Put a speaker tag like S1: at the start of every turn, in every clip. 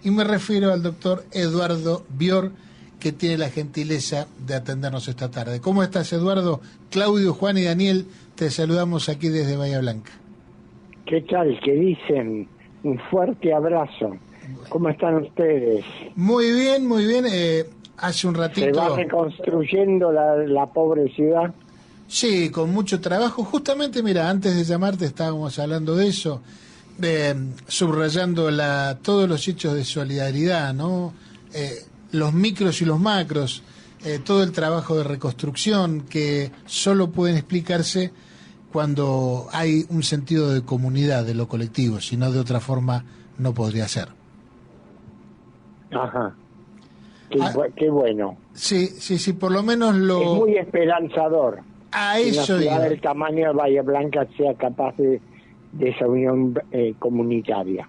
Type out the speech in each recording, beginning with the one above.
S1: y me refiero al doctor Eduardo Bior, que tiene la gentileza de atendernos esta tarde. ¿Cómo estás, Eduardo? Claudio, Juan y Daniel, te saludamos aquí desde Bahía Blanca.
S2: ¿Qué tal? ¿Qué dicen? Un fuerte abrazo. ¿Cómo están ustedes?
S1: Muy bien, muy bien. Hace un ratito...
S2: ¿Se va reconstruyendo la pobre ciudad?
S1: Sí, con mucho trabajo. Justamente, mira, antes de llamarte estábamos hablando de eso, subrayando todos los hechos de solidaridad, ¿no? Los micros y los macros, todo el trabajo de reconstrucción que solo pueden explicarse cuando hay un sentido de comunidad, de lo colectivo, si no de otra forma no podría ser.
S2: Ajá. Qué bueno.
S1: Sí, por lo menos lo...
S2: Es muy esperanzador.
S1: A
S2: que
S1: eso
S2: una ciudad
S1: iba.
S2: del tamaño de Bahía Blanca sea capaz de esa unión comunitaria.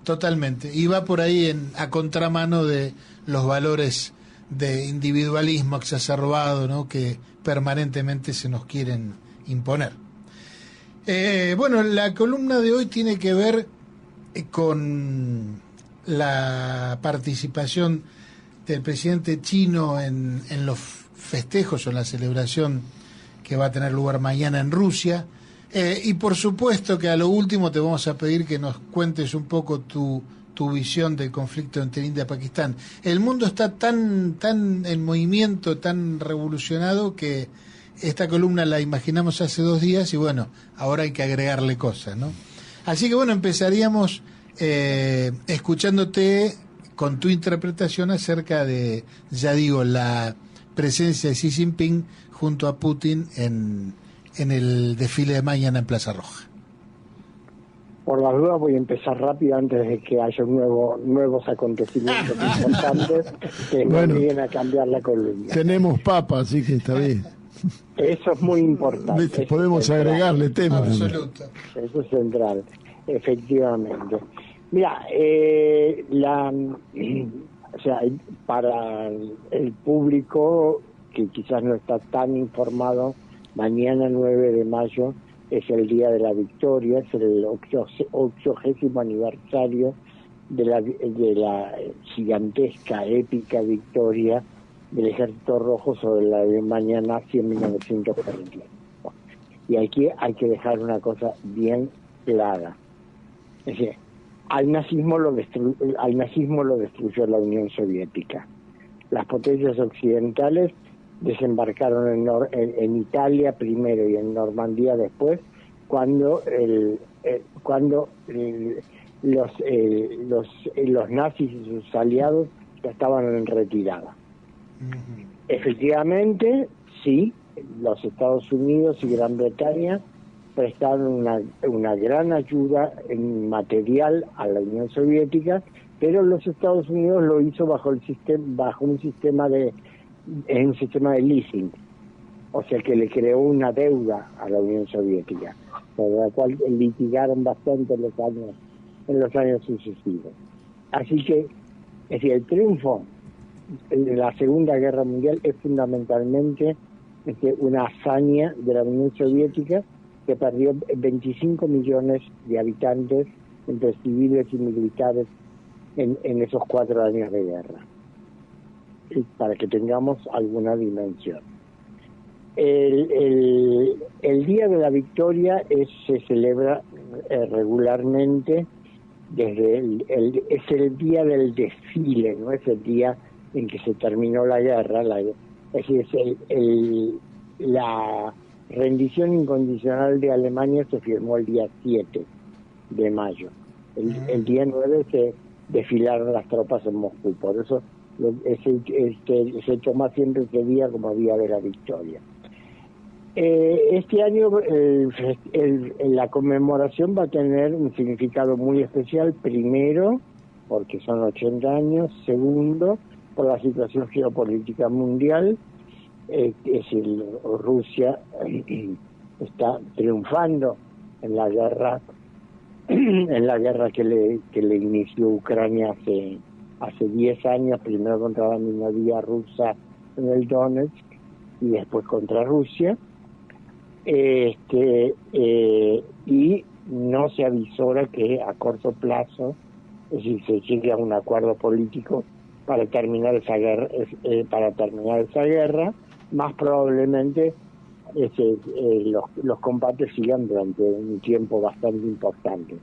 S1: Totalmente. Y va por ahí a contramano de los valores de individualismo exacerbado, ¿no?, que permanentemente se nos quieren imponer. Bueno, la columna de hoy tiene que ver con la participación del presidente chino en los festejos o en la celebración que va a tener lugar mañana en Rusia. Y por supuesto que a lo último te vamos a pedir que nos cuentes un poco tu visión del conflicto entre India y Pakistán. El mundo está tan en movimiento, tan revolucionado, que esta columna la imaginamos hace 2 días y bueno, ahora hay que agregarle cosas, ¿no? Así que bueno, empezaríamos escuchándote con tu interpretación acerca de, ya digo, la presencia de Xi Jinping junto a Putin en el desfile de mañana en Plaza Roja.
S2: Por las dudas voy a empezar rápido antes de que haya nuevos acontecimientos importantes que nos obliguen a cambiar la columna.
S3: Tenemos papa, así que está bien.
S2: Eso es muy importante.
S3: Podemos agregarle temas.
S1: Absoluto.
S2: Eso es central, efectivamente. Mira, o sea, para el público que quizás no está tan informado, mañana 9 de mayo es el Día de la Victoria, es el 80º aniversario de la gigantesca, épica victoria del Ejército Rojo sobre la Alemania nazi en 1941. Y aquí hay que dejar una cosa bien clara. Es decir, al nazismo lo destruyó la Unión Soviética. Las potencias occidentales desembarcaron en Italia primero y en Normandía después, cuando los nazis y sus aliados ya estaban en retirada. Uh-huh. Efectivamente, sí, los Estados Unidos y Gran Bretaña prestaron una gran ayuda en material a la Unión Soviética, pero los Estados Unidos lo hizo bajo un sistema de leasing, o sea que le creó una deuda a la Unión Soviética, por la cual litigaron bastante en los años sucesivos. Así que, es decir, el triunfo de la Segunda Guerra Mundial es fundamentalmente una hazaña de la Unión Soviética, que perdió 25 millones de habitantes entre civiles y militares en esos 4 años de guerra, para que tengamos alguna dimensión. El Día de la Victoria se celebra regularmente desde es el día del desfile, no es el día en que se terminó la guerra, es decir, la rendición incondicional de Alemania se firmó el día 7 de mayo. El día 9 se desfilaron las tropas en Moscú, por eso se toma siempre ese día como Día de la Victoria. Este año la conmemoración va a tener un significado muy especial, primero porque son 80 años, segundo por la situación geopolítica mundial, es decir, Rusia está triunfando en la guerra que le inició Ucrania hace 10 años, primero contra la minoría rusa en el Donetsk y después contra Rusia, y no se avisora que a corto plazo es decir, se llegue a un acuerdo político para terminar esa guerra, más probablemente los combates sigan durante un tiempo bastante importante.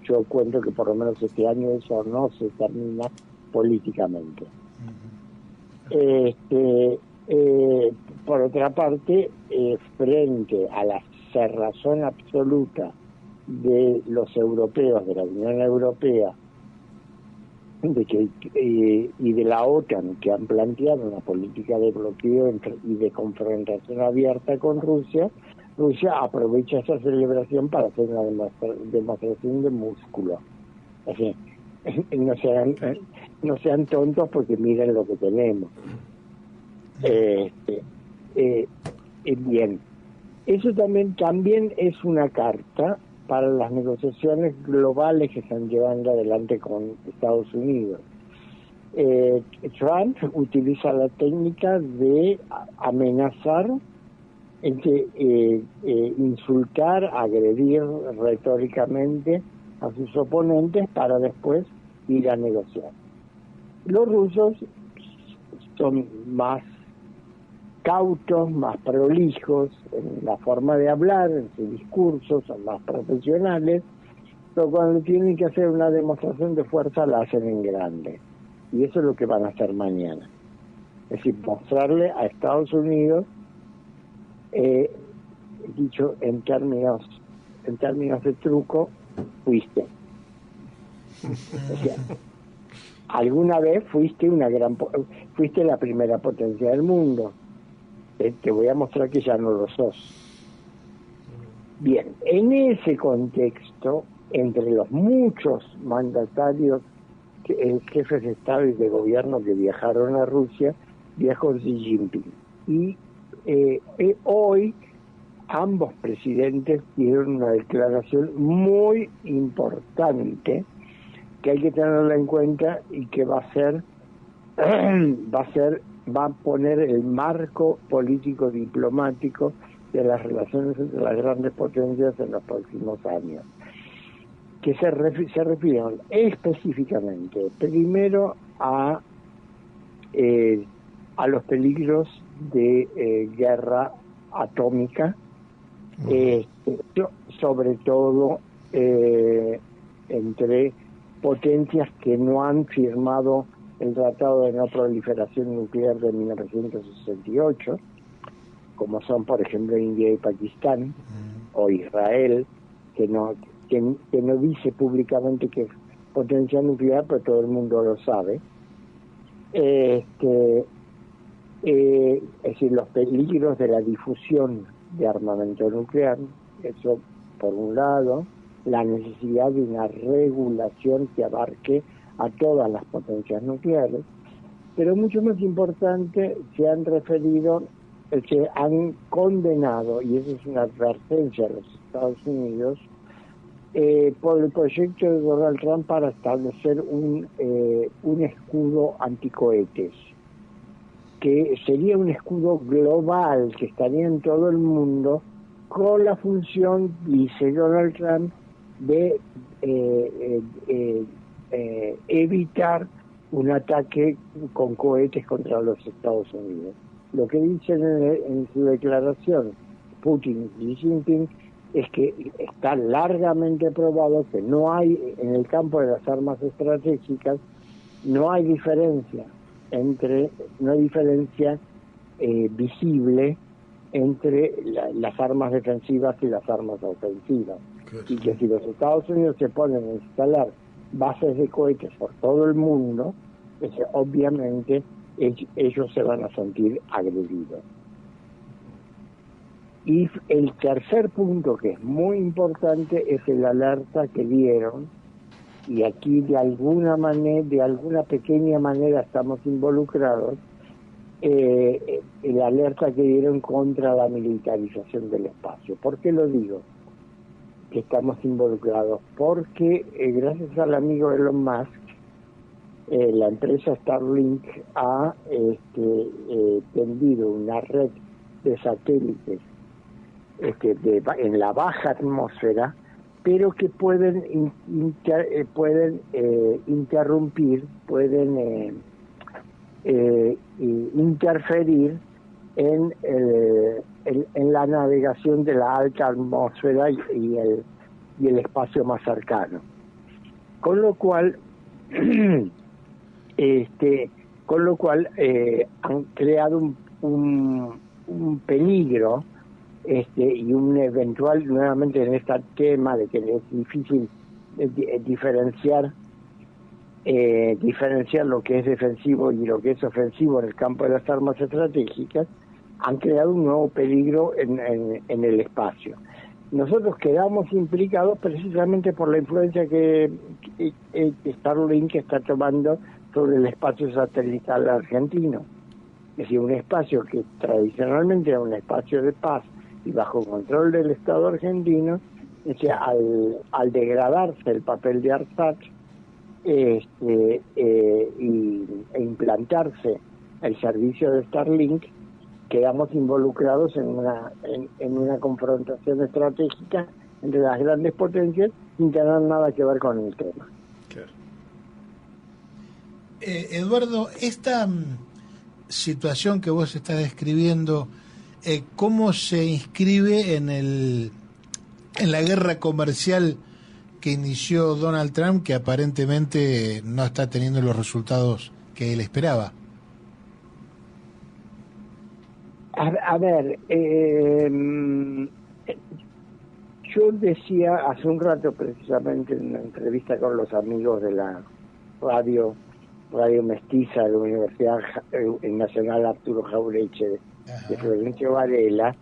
S2: Yo cuento que por lo menos este año eso no se termina políticamente. Por otra parte, frente a la cerrazón absoluta de los europeos, de la Unión Europea, y de la OTAN, que han planteado una política de bloqueo y de confrontación abierta con Rusia, Rusia aprovecha esa celebración para hacer una demostración de músculo. Así, no sean tontos porque miren lo que tenemos. Bien, eso también es una carta para las negociaciones globales que están llevando adelante con Estados Unidos. Trump utiliza la técnica de amenazar, insultar, agredir retóricamente a sus oponentes para después ir a negociar. Los rusos son más cautos, más prolijos en la forma de hablar, en sus discursos, son más profesionales, pero cuando tienen que hacer una demostración de fuerza la hacen en grande. Y eso es lo que van a hacer mañana. Es decir, mostrarle a Estados Unidos, dicho en términos de truco, fuiste. O sea, alguna vez fuiste la primera potencia del mundo. Te voy a mostrar que ya no lo sos. Bien, en ese contexto, entre los muchos mandatarios, jefes de Estado y de gobierno que viajaron a Rusia, viajó Xi Jinping. Y hoy ambos presidentes dieron una declaración muy importante que hay que tenerla en cuenta y que va a poner el marco político diplomático de las relaciones entre las grandes potencias en los próximos años, que se refieren específicamente primero a los peligros de guerra atómica, sobre todo entre potencias que no han firmado el Tratado de No Proliferación Nuclear de 1968, como son, por ejemplo, India y Pakistán, o Israel, que no dice públicamente que es potencia nuclear, pero todo el mundo lo sabe. Es decir, los peligros de la difusión de armamento nuclear, eso por un lado, la necesidad de una regulación que abarque a todas las potencias nucleares, pero mucho más importante, se han condenado, y eso es una advertencia a los Estados Unidos, por el proyecto de Donald Trump para establecer un escudo anticohetes, que sería un escudo global que estaría en todo el mundo, con la función, dice Donald Trump, de evitar un ataque con cohetes contra los Estados Unidos. Lo que dicen en su declaración Putin y Xi Jinping es que está largamente probado que no hay, en el campo de las armas estratégicas, no hay diferencia visible entre las armas defensivas y las armas ofensivas. Y que si los Estados Unidos se ponen a instalar bases de cohetes por todo el mundo, obviamente ellos se van a sentir agredidos. Y el tercer punto, que es muy importante, es el alerta que dieron, y aquí de alguna pequeña manera estamos involucrados, el alerta que dieron contra la militarización del espacio. ¿Por qué lo digo? Que estamos involucrados porque gracias al amigo Elon Musk, la empresa Starlink ha tendido una red de satélites en la baja atmósfera pero que pueden interrumpir, pueden interferir en la navegación de la alta atmósfera y el espacio más cercano. Con lo cual han creado un peligro y un eventual, nuevamente en este tema de que es difícil diferenciar lo que es defensivo y lo que es ofensivo en el campo de las armas estratégicas, han creado un nuevo peligro en el espacio. Nosotros quedamos implicados precisamente por la influencia que Starlink está tomando sobre el espacio satelital argentino. Es decir, un espacio que tradicionalmente era un espacio de paz y bajo control del Estado argentino, al degradarse el papel de ARSAT e implantarse el servicio de Starlink, quedamos involucrados en una confrontación estratégica entre las grandes potencias sin tener nada que ver con el tema.
S1: Claro. Eduardo, esta situación que vos estás describiendo, ¿cómo se inscribe en la guerra comercial que inició Donald Trump, que aparentemente no está teniendo los resultados que él esperaba?
S2: A ver, yo decía hace un rato precisamente en una entrevista con los amigos de la radio Mestiza de la Universidad Nacional Arturo Jaureche de Florencio Varela,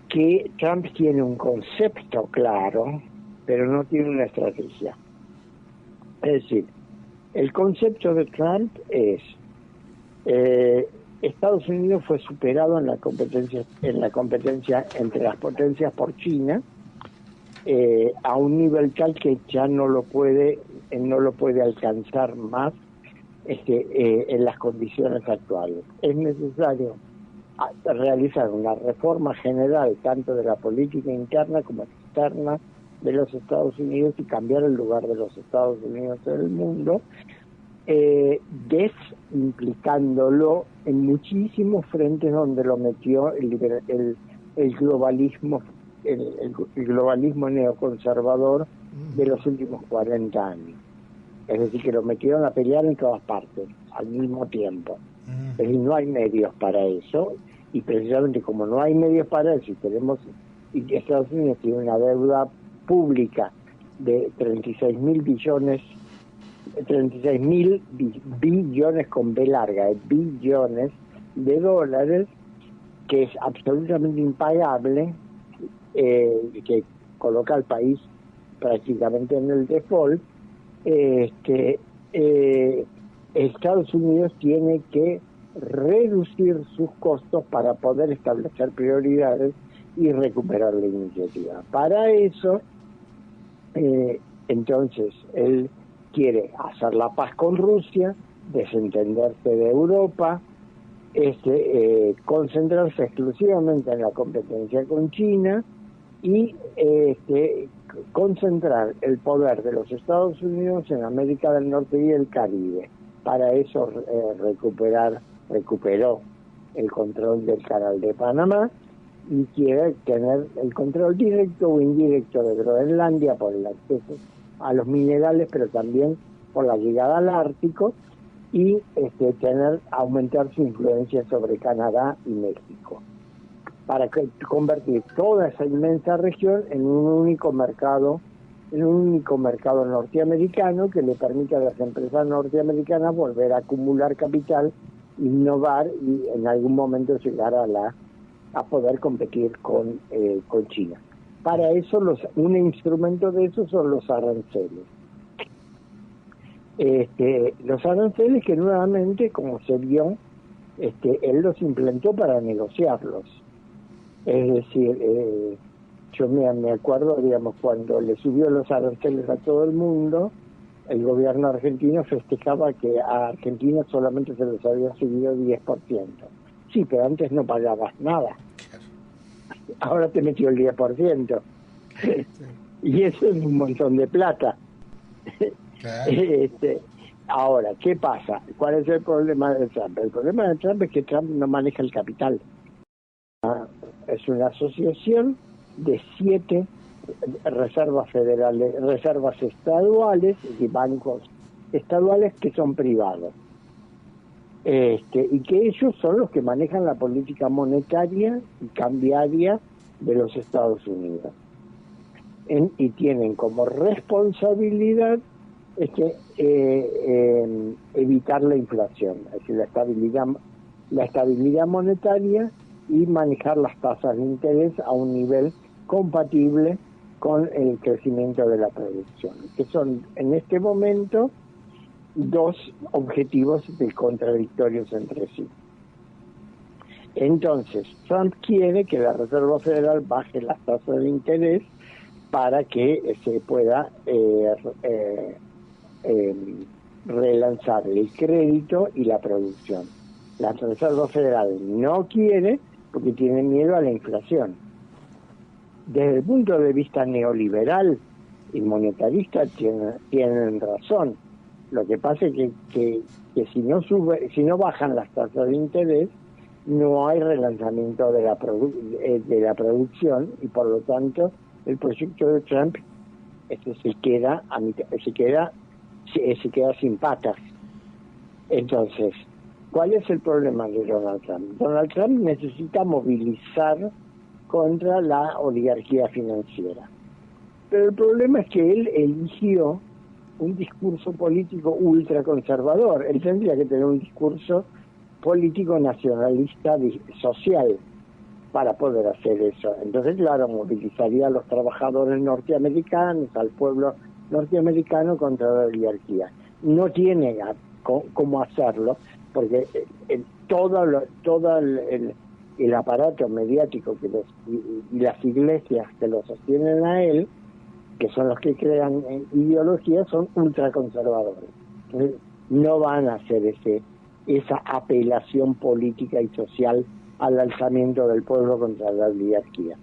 S2: que Trump tiene un concepto claro, pero no tiene una estrategia. Es decir, el concepto de Trump es Estados Unidos fue superado en la competencia entre las potencias por China a un nivel tal que ya no lo puede alcanzar más en las condiciones actuales. Es necesario realizar una reforma general tanto de la política interna como externa de los Estados Unidos y cambiar el lugar de los Estados Unidos en el mundo, desimplicándolo en muchísimos frentes donde lo metió el globalismo el globalismo neoconservador de los últimos 40 años. Es decir, que lo metieron a pelear en todas partes al mismo tiempo. Es decir, no hay medios para eso, y precisamente como no hay medios para eso y Estados Unidos tiene una deuda pública de 36.000 billones con B larga, billones de dólares, que es absolutamente impagable, que coloca al país prácticamente en el default. Estados Unidos tiene que reducir sus costos para poder establecer prioridades y recuperar la iniciativa. Para eso, entonces, él quiere hacer la paz con Rusia, desentenderse de Europa, concentrarse exclusivamente en la competencia con China y concentrar el poder de los Estados Unidos en América del Norte y el Caribe. Para eso recuperó el control del Canal de Panamá y quiere tener el control directo o indirecto de Groenlandia por el acceso a los minerales, pero también por la llegada al Ártico, y aumentar su influencia sobre Canadá y México, para convertir toda esa inmensa región en un único mercado norteamericano que le permita a las empresas norteamericanas volver a acumular capital, innovar y en algún momento llegar a poder competir con China. Para eso un instrumento de eso son los aranceles. Los aranceles que nuevamente, como se vio, él los implementó para negociarlos. Es decir, yo me acuerdo, digamos, cuando le subió los aranceles a todo el mundo, el gobierno argentino festejaba que a Argentina solamente se les había subido 10%. Sí, pero antes no pagabas nada. Ahora te metió el 10%. Y eso es un montón de plata.
S1: Claro.
S2: Ahora, ¿qué pasa? ¿Cuál es el problema de Trump? El problema de Trump es que Trump no maneja el capital. Es una asociación de 7 reservas federales, reservas estaduales y bancos estaduales que son privados. Y que ellos son los que manejan la política monetaria y cambiaria de los Estados Unidos. Y tienen como responsabilidad evitar la inflación, es decir, la estabilidad monetaria y manejar las tasas de interés a un nivel compatible con el crecimiento de la producción, que son en este momento 2 objetivos contradictorios entre sí. Entonces, Trump quiere que la Reserva Federal baje las tasas de interés para que se pueda relanzar el crédito y la producción. La Reserva Federal no quiere porque tiene miedo a la inflación. Desde el punto de vista neoliberal y monetarista tienen razón. Lo que pasa es que si no bajan las tasas de interés, no hay relanzamiento de la producción y por lo tanto el proyecto de Trump se queda sin patas. Entonces, ¿cuál es el problema de Donald Trump? Donald Trump necesita movilizar contra la oligarquía financiera. Pero el problema es que él eligió un discurso político ultraconservador. Él tendría que tener un discurso político nacionalista social para poder hacer eso. Entonces, claro, movilizaría a los trabajadores norteamericanos, al pueblo norteamericano contra la oligarquía. No tiene cómo hacerlo, porque todo el aparato mediático y las iglesias que lo sostienen a él, que son los que crean ideologías, son ultraconservadores. Entonces, no van a hacer esa apelación política y social al alzamiento del pueblo contra la oligarquía.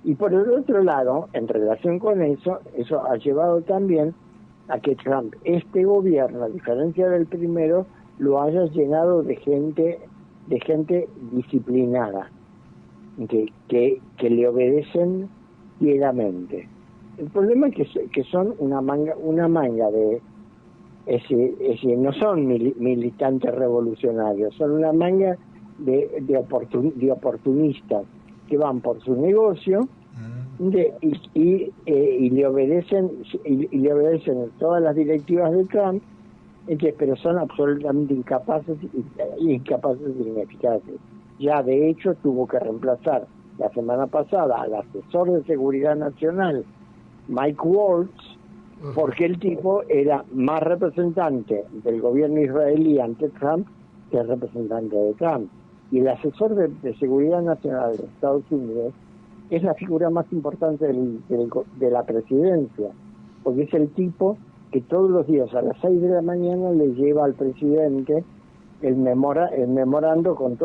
S2: Y por el otro lado, en relación con eso ha llevado también a que Trump, este gobierno, a diferencia del primero, lo haya llenado de gente disciplinada, que le obedecen ciegamente. El problema es que son una manga de no son militantes revolucionarios, son una manga de oportunistas que van por su negocio y le obedecen todas las directivas de Trump, pero son absolutamente incapaces y ineficaces. Ya de hecho tuvo que reemplazar la semana pasada al asesor de seguridad nacional Mike Waltz, porque el tipo era más representante del gobierno israelí ante Trump que el representante de Trump. Y el asesor de seguridad nacional de Estados Unidos es la figura más importante de la presidencia, porque es el tipo que todos los días a las 6 de la mañana le lleva al presidente el memorando con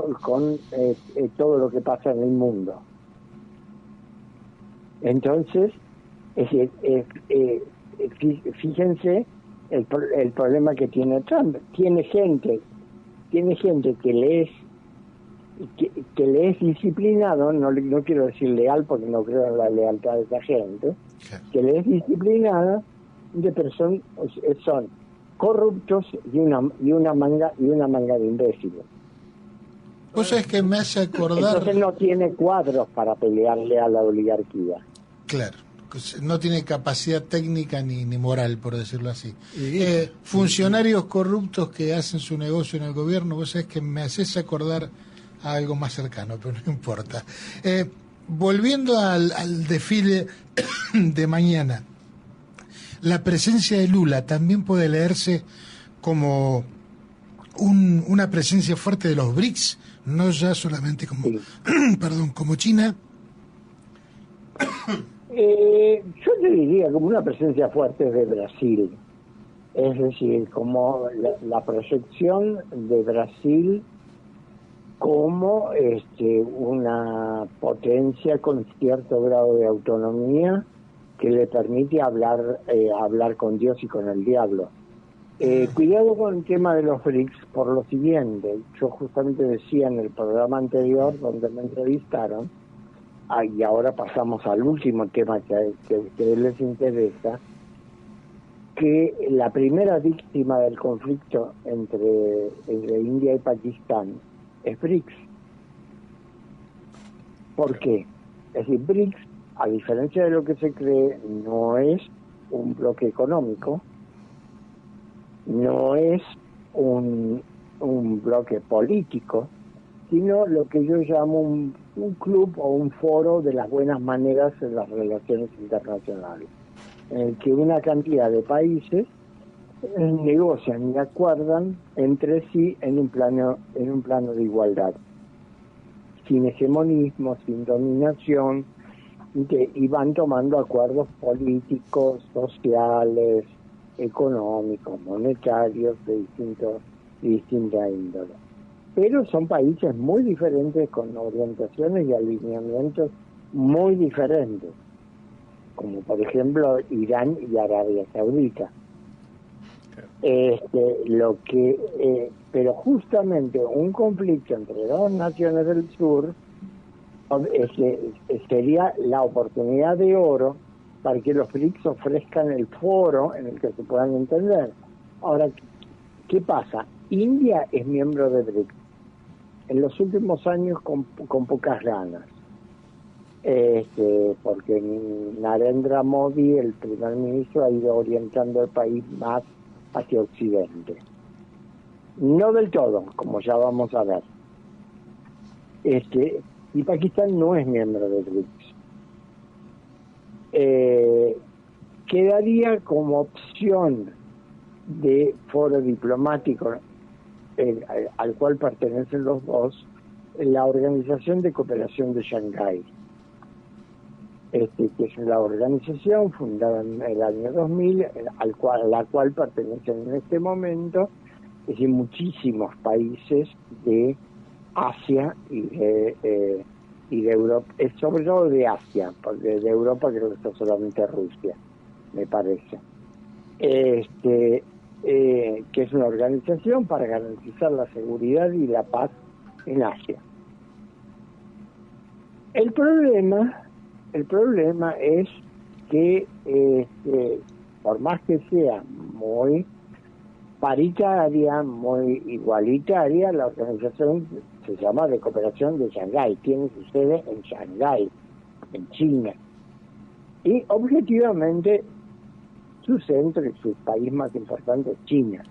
S2: todo lo que pasa en el mundo. Entonces, fíjense el problema que tiene Trump. Tiene gente que le es disciplinado, no quiero decir leal porque no creo en la lealtad de esa gente, que le es disciplinada, pero son corruptos y una manga de imbéciles.
S1: Vos sabés que me hace acordar...
S2: Entonces no tiene cuadros para pelearle a la oligarquía.
S1: Claro, no tiene capacidad técnica ni moral, por decirlo así. Funcionarios corruptos que hacen su negocio en el gobierno, vos sabés que me haces acordar a algo más cercano, pero no importa. Volviendo al desfile de mañana, la presencia de Lula también puede leerse como una presencia fuerte de los BRICS, no ya solamente como, sí. Como China.
S2: Yo te diría como una presencia fuerte de Brasil, es decir, como la proyección de Brasil como una potencia con cierto grado de autonomía que le permite hablar con Dios y con el diablo. Cuidado con el tema de los BRICS por lo siguiente. Yo justamente decía en el programa anterior donde me entrevistaron, y ahora pasamos al último tema que a ustedes les interesa, que la primera víctima del conflicto entre India y Pakistán es BRICS. ¿Por qué? Es decir, BRICS, a diferencia de lo que se cree, no es un bloque económico, no es un bloque político, sino lo que yo llamo un club o un foro de las buenas maneras en las relaciones internacionales, en el que una cantidad de países negocian y acuerdan entre sí en un plano de igualdad, sin hegemonismo, sin dominación, y van tomando acuerdos políticos, sociales, económicos, monetarios de distinta índole. Pero son países muy diferentes, con orientaciones y alineamientos muy diferentes, como por ejemplo Irán y Arabia Saudita. Pero justamente un conflicto entre dos naciones del sur sería la oportunidad de oro para que los BRICS ofrezcan el foro en el que se puedan entender. Ahora, ¿qué pasa? India es miembro de BRICS. En los últimos años con pocas ganas. Porque Narendra Modi, el primer ministro, ha ido orientando el país más hacia Occidente. No del todo, como ya vamos a ver. Y Pakistán no es miembro de BRICS. Quedaría como opción de foro diplomático al cual pertenecen los dos, la Organización de Cooperación de Shanghái, que es la organización fundada en el año 2000, a la cual pertenecen en este momento, es decir, muchísimos países de Asia y de Europa, sobre todo de Asia, porque de Europa creo que está solamente Rusia, me parece. Que es una organización para garantizar la seguridad y la paz en Asia. El problema es que por más que sea muy paritaria, muy igualitaria, la organización se llama de Cooperación de Shanghái, tiene su sede en Shanghái, en China, y objetivamente su centro y su país más importante es China.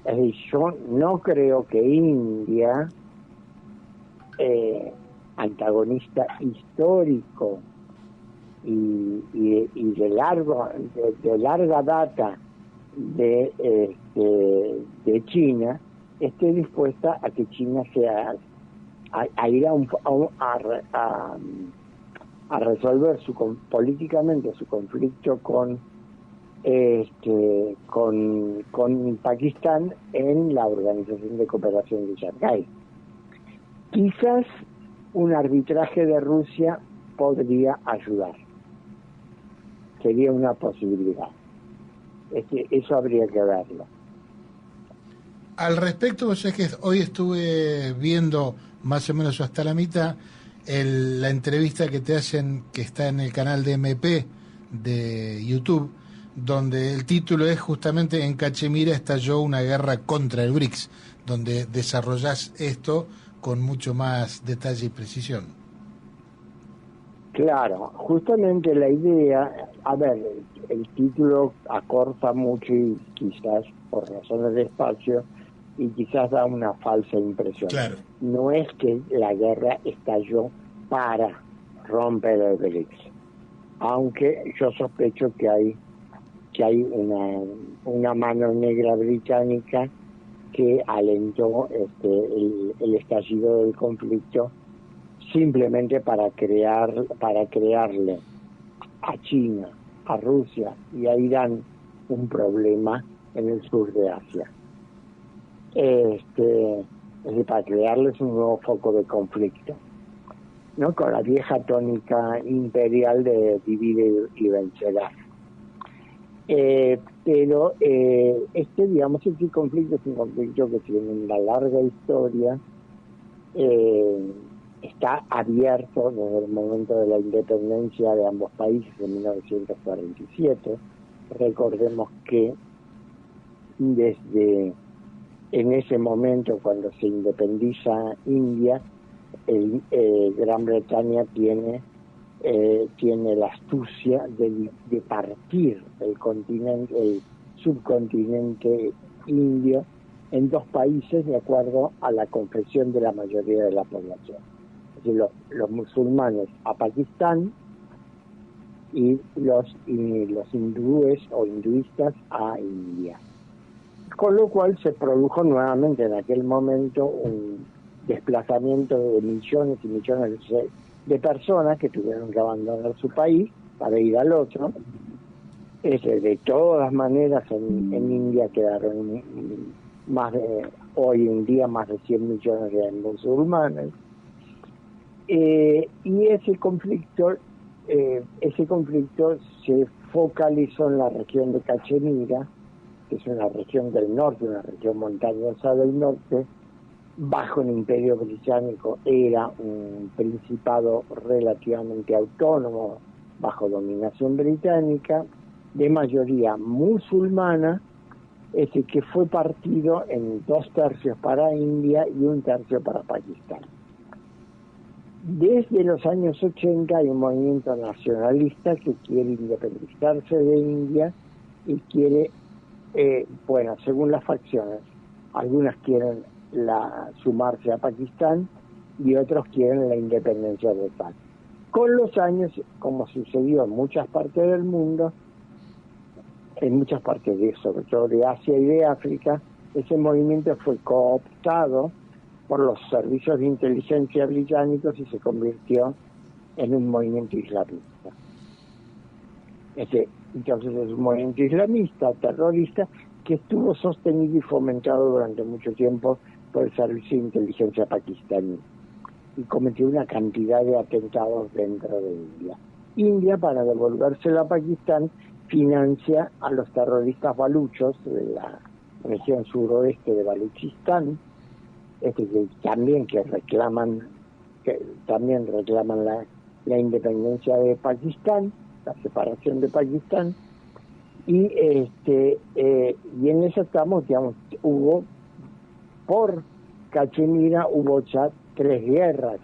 S2: Es decir, yo no creo que India, antagonista histórico y de larga data de China, esté dispuesta a que China sea a ir a resolver políticamente su conflicto con Pakistán en la Organización de Cooperación de Shanghái. Quizás un arbitraje de Rusia podría ayudar. Sería una posibilidad. Eso habría que verlo.
S1: Al respecto, vos sabés que hoy estuve viendo más o menos hasta la mitad la entrevista que te hacen, que está en el canal de MP de YouTube, donde el título es justamente "En Cachemira estalló una guerra contra el BRICS", donde desarrollás esto con mucho más detalle y precisión.
S2: Claro, justamente la idea, el título acorta mucho y quizás por razones de espacio y quizás da una falsa impresión.
S1: Claro.
S2: No es que la guerra estalló para romper el BRICS, aunque yo sospecho que hay una mano negra británica que alentó el estallido del conflicto simplemente para crearle a China, a Rusia y a Irán un problema en el sur de Asia. Es decir, para crearles un nuevo foco de conflicto. ¿no? Con la vieja tónica imperial de divide y vencerás. Pero digamos, este conflicto es un conflicto que tiene una larga historia, está abierto desde el momento de la independencia de ambos países en 1947. Recordemos que desde en ese momento, cuando se independiza India, Gran Bretaña tiene la astucia de partir el subcontinente indio en dos países de acuerdo a la confesión de la mayoría de la población. Es decir, los musulmanes a Pakistán y los hindúes o hinduistas a India. Con lo cual se produjo nuevamente en aquel momento un desplazamiento de millones y millones de personas que tuvieron que abandonar su país para ir al otro. De todas maneras en India quedaron hoy en día más de 100 millones de musulmanes, y ese conflicto se focalizó en la región de Cachemira, que es una región del norte, una región montañosa del norte. Bajo el Imperio Británico era un principado relativamente autónomo, bajo dominación británica, de mayoría musulmana, que fue partido en 2/3 para India y 1/3 para Pakistán. Desde los años 80 hay un movimiento nacionalista que quiere independizarse de India y quiere, según las facciones, algunas quieren sumarse a Pakistán y otros quieren la independencia de Pakistán. Con los años, como sucedió en muchas partes del mundo, en muchas partes sobre todo de Asia y de África, ese movimiento fue cooptado por los servicios de inteligencia británicos y se convirtió en un movimiento islamista. Entonces es un movimiento islamista, terrorista, que estuvo sostenido y fomentado durante mucho tiempo por el servicio de inteligencia pakistaní y cometió una cantidad de atentados dentro de India. India, para devolvérsela a Pakistán, financia a los terroristas baluchos de la región suroeste de Baluchistán, que también reclaman la independencia de Pakistán, la separación de Pakistán, y en eso estamos, digamos, por Cachemira hubo ya 3 guerras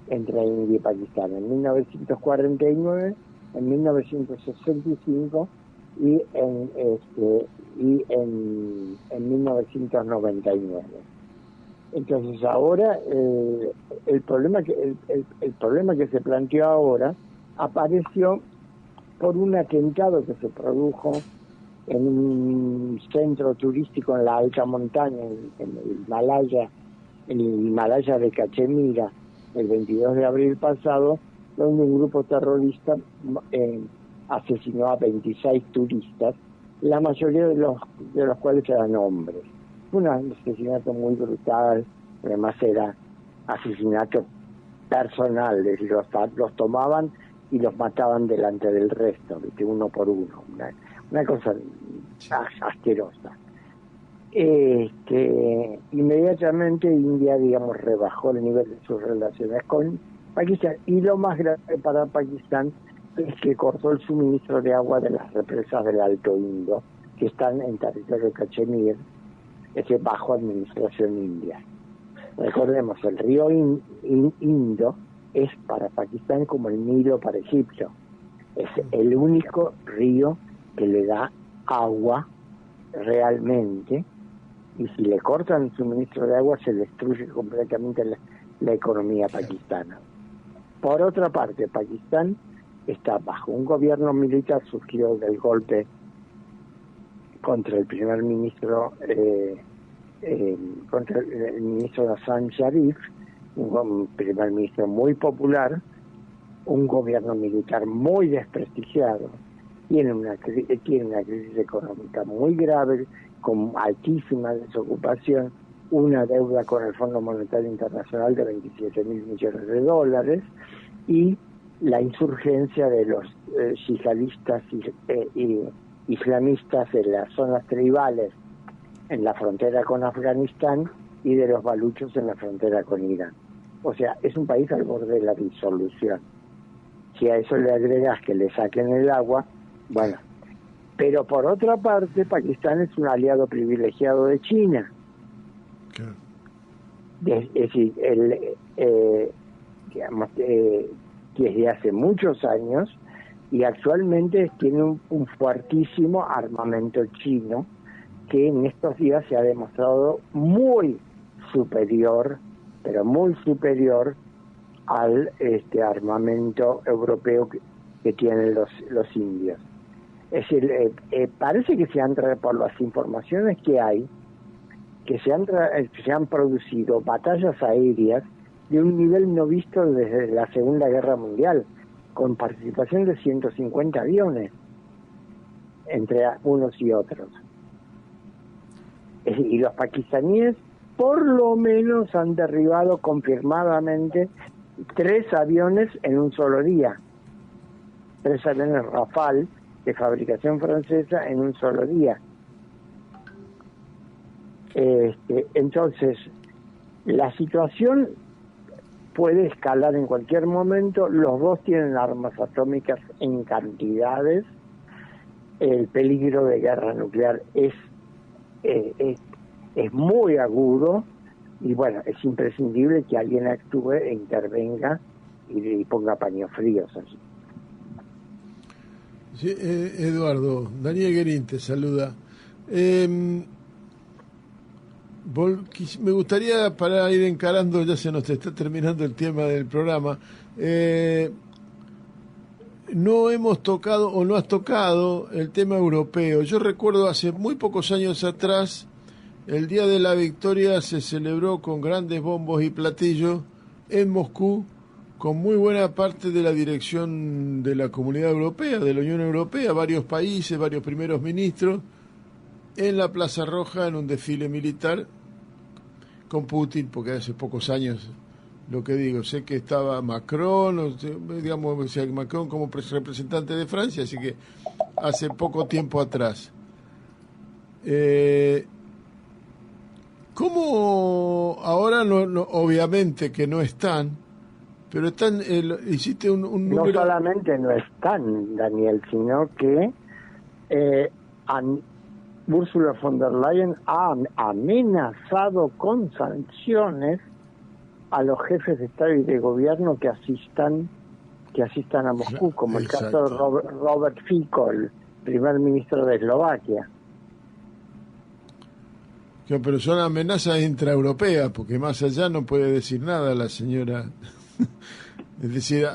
S2: entre India y Pakistán, en 1949, en 1965 y en 1999. Entonces ahora el problema que se planteó ahora apareció por un atentado que se produjo en un centro turístico en la alta montaña, en el Himalaya de Cachemira, el 22 de abril pasado, donde un grupo terrorista asesinó a 26 turistas, la mayoría de los cuales eran hombres. Un asesinato muy brutal, además era asesinato personal, es decir, los tomaban y los mataban delante del resto, uno por uno, una cosa asquerosa. Inmediatamente India, digamos, rebajó el nivel de sus relaciones con Pakistán, y lo más grave para Pakistán es que cortó el suministro de agua de las represas del Alto Indo, que están en territorio de Cachemir, bajo administración india. Recordemos, el río Indo es para Pakistán como el Nilo para Egipto. Es el único río que le da agua realmente, y si le cortan el suministro de agua se destruye completamente la economía pakistana. Por otra parte, Pakistán está bajo un gobierno militar surgido del golpe contra el primer ministro, contra el ministro Hassan Sharif, un primer ministro muy popular, un gobierno militar muy desprestigiado, tiene una crisis económica muy grave, con altísima desocupación, una deuda con el Fondo Monetario Internacional de 27.000 millones de dólares, y la insurgencia de los yihadistas y islamistas en las zonas tribales en la frontera con Afganistán y de los baluchos en la frontera con Irán. O sea, es un país al borde de la disolución. Si a eso le agregas que le saquen el agua, bueno. Pero por otra parte, Pakistán es un aliado privilegiado de China.
S3: Claro.
S2: Es decir, desde hace muchos años, y actualmente tiene un fuertísimo armamento chino que en estos días se ha demostrado muy superior, pero muy superior al armamento europeo que tienen los indios. Es decir, parece que por las informaciones que hay, que se han producido batallas aéreas de un nivel no visto desde la Segunda Guerra Mundial, con participación de 150 aviones entre unos y otros. Y los pakistaníes por lo menos han derribado confirmadamente 3 aviones en un solo día. 3 aviones Rafale de fabricación francesa en un solo día. Entonces, la situación puede escalar en cualquier momento. Los dos tienen armas atómicas en cantidades. El peligro de guerra nuclear es muy agudo, y bueno, es imprescindible que alguien actúe e intervenga y ponga paños fríos allí.
S3: Sí, Eduardo, Daniel Guerín te saluda. Me gustaría, para ir encarando, ya se nos está terminando el tema del programa, no hemos tocado, o no has tocado, el tema europeo. Yo recuerdo hace muy pocos años atrás, el Día de la Victoria se celebró con grandes bombos y platillos en Moscú, con muy buena parte de la dirección de la Comunidad Europea, de la Unión Europea, varios países, varios primeros ministros, en la Plaza Roja, en un desfile militar con Putin, porque hace pocos años, lo que digo, sé que estaba Macron, digamos, Macron como representante de Francia, así que hace poco tiempo atrás. ¿Cómo ahora, no, obviamente que no están, pero están, hiciste un número...
S2: No solamente no están, Daniel, sino que Ursula von der Leyen ha amenazado con sanciones a los jefes de Estado y de Gobierno que asistan a Moscú, como el caso de Robert Fico, el primer ministro de Eslovaquia.
S3: Pero son amenazas intraeuropeas, porque más allá no puede decir nada la señora. Es decir,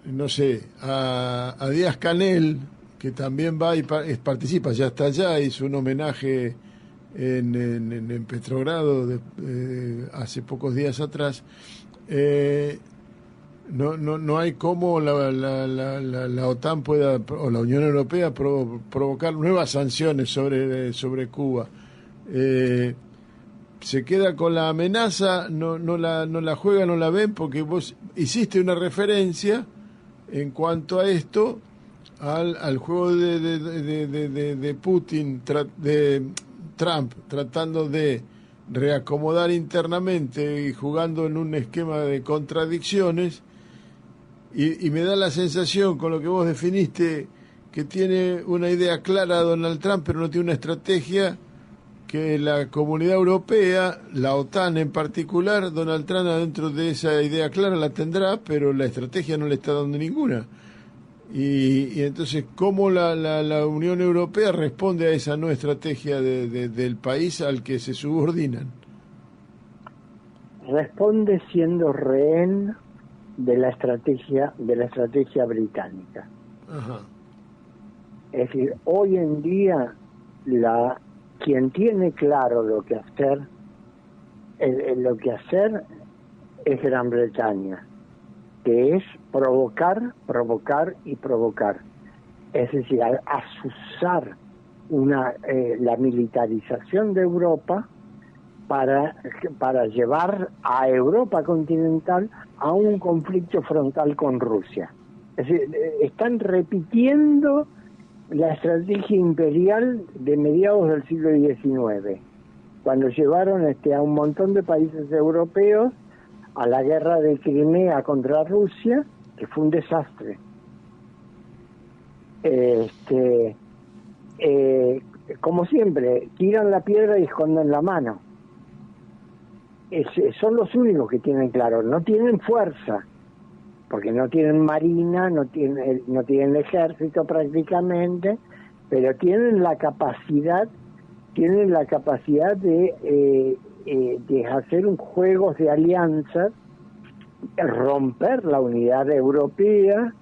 S3: no sé, a Díaz-Canel, que también va y participa, ya está allá, hizo un homenaje en Petrogrado hace pocos días atrás. No hay cómo la OTAN pueda, o la Unión Europea, provocar nuevas sanciones sobre Cuba. Se queda con la amenaza, no la juega, no la ven, porque vos hiciste una referencia en cuanto a esto al juego de Putin, de Trump, tratando de reacomodar internamente y jugando en un esquema de contradicciones, y me da la sensación, con lo que vos definiste, que tiene una idea clara Donald Trump, pero no tiene una estrategia, que la Comunidad Europea, la OTAN en particular, Donald Trump adentro de esa idea clara la tendrá, pero la estrategia no le está dando ninguna. Y entonces, ¿cómo la Unión Europea responde a esa no estrategia del país al que se subordinan?
S2: Responde siendo rehén de la estrategia británica.
S3: Ajá.
S2: Es decir, hoy en día quien tiene claro lo que hacer es Gran Bretaña, que es provocar y provocar. Es decir, asusar la militarización de Europa para llevar a Europa continental a un conflicto frontal con Rusia. Es decir, están repitiendo la estrategia imperial de mediados del siglo XIX, cuando llevaron a un montón de países europeos a la guerra de Crimea contra Rusia, que fue un desastre. Como siempre, tiran la piedra y esconden la mano. Son los únicos que tienen claro, no tienen fuerza, porque no tienen marina, no tienen ejército prácticamente, pero tienen la capacidad de hacer un juego de alianzas, romper la unidad europea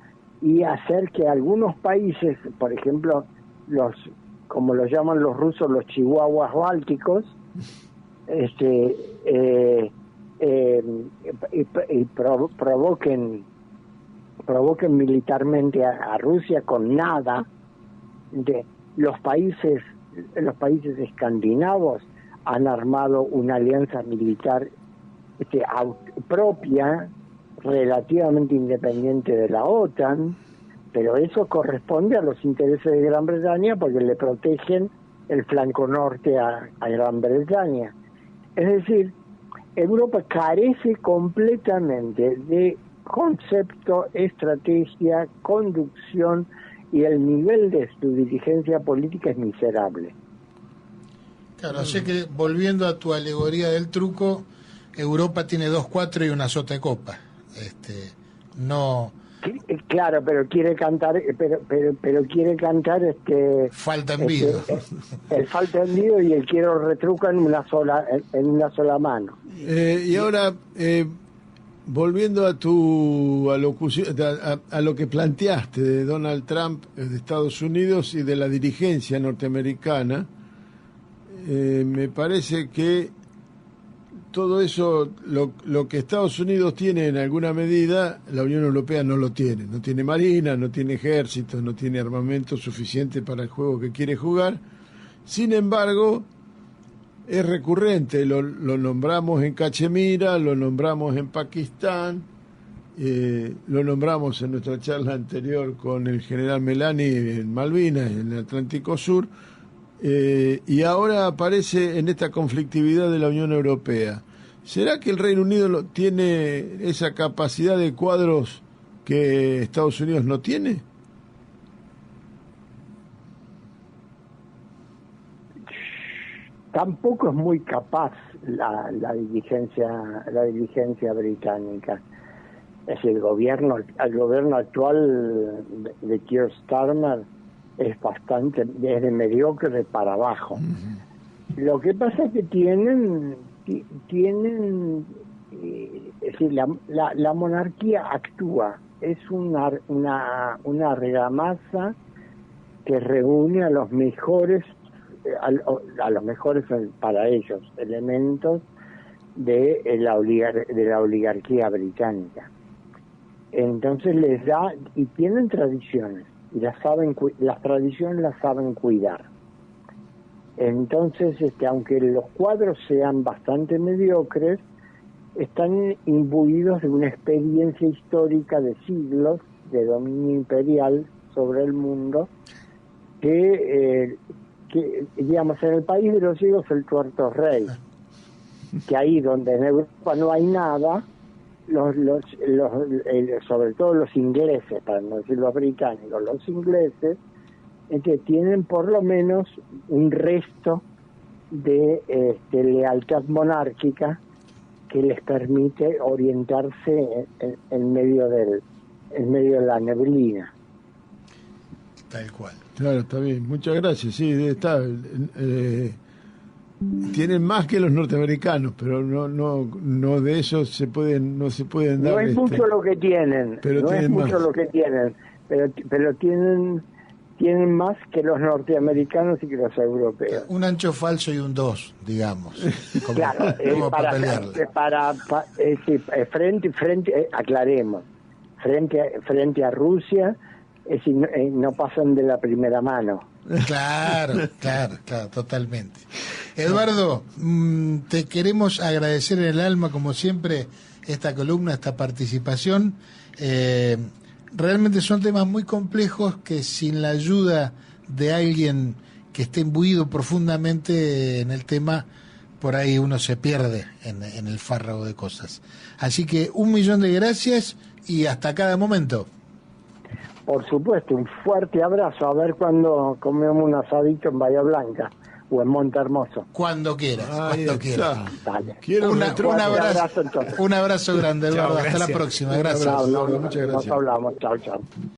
S2: y hacer que algunos países, por ejemplo, como lo llaman los rusos, los chihuahuas bálticos, provoquen militarmente a Rusia con nada. Los países escandinavos han armado una alianza militar propia, relativamente independiente de la OTAN, pero eso corresponde a los intereses de Gran Bretaña porque le protegen el flanco norte a Gran Bretaña. Es decir, Europa carece completamente de concepto, estrategia, conducción, y el nivel de su dirigencia política es miserable.
S1: Claro, así que volviendo a tu alegoría del truco, Europa tiene 2-4 y una sota de copa. No.
S2: Claro, pero quiere cantar, pero quiere cantar
S1: falta envido.
S2: El falta envido y el quiero retruco en una sola mano.
S3: Y ahora volviendo a tu alocución, a lo que planteaste de Donald Trump, de Estados Unidos y de la dirigencia norteamericana, me parece que todo eso, lo que Estados Unidos tiene en alguna medida, la Unión Europea no lo tiene. No tiene marina, no tiene ejército, no tiene armamento suficiente para el juego que quiere jugar. Sin embargo, es recurrente, lo nombramos en Cachemira, lo nombramos en Pakistán, lo nombramos en nuestra charla anterior con el general Melani en Malvinas, en el Atlántico Sur, y ahora aparece en esta conflictividad de la Unión Europea. ¿Será que el Reino Unido tiene esa capacidad de cuadros que Estados Unidos no tiene?
S2: Tampoco es muy capaz la dirigencia británica. Es el gobierno actual de Keir Starmer es de mediocre para abajo. Uh-huh. Lo que pasa es que tienen es decir, la monarquía actúa, es una argamasa que reúne a los mejores para ellos elementos de la oligarquía británica. Entonces les da, y tienen tradiciones, y las tradiciones las saben cuidar. Entonces, aunque los cuadros sean bastante mediocres, están imbuidos de una experiencia histórica de siglos de dominio imperial sobre el mundo, que digamos, en el país de los ciegos el tuerto rey, que ahí donde en Europa no hay nada, sobre todo los ingleses, para no decir los británicos, los ingleses, tienen por lo menos un resto de lealtad monárquica que les permite orientarse en medio de la neblina.
S1: Tal cual.
S3: Claro, está bien. Muchas gracias. Sí, está. Tienen más que los norteamericanos, pero no de eso no se pueden dar.
S2: No es mucho lo que tienen, pero no es mucho lo que tienen, pero tienen más que los norteamerinos y que los europeos.
S1: Un ancho falso y un 2, digamos.
S2: Claro, aclaremos, frente a Rusia, no pasan de la primera mano.
S1: Claro, totalmente. Eduardo, te queremos agradecer en el alma, como siempre, esta columna, esta participación. Realmente son temas muy complejos que sin la ayuda de alguien que esté imbuido profundamente en el tema, por ahí uno se pierde en el fárrago de cosas. Así que 1.000.000 de gracias y hasta cada momento.
S2: Por supuesto, un fuerte abrazo. A ver cuando comemos un asadito en Bahía Blanca o en Monte Hermoso.
S1: Cuando quieras, cuando quieras.
S2: Dale.
S1: Un abrazo grande, Eduardo. Hasta la próxima. Gracias.
S2: Muchas gracias. Nos hablamos. Chao.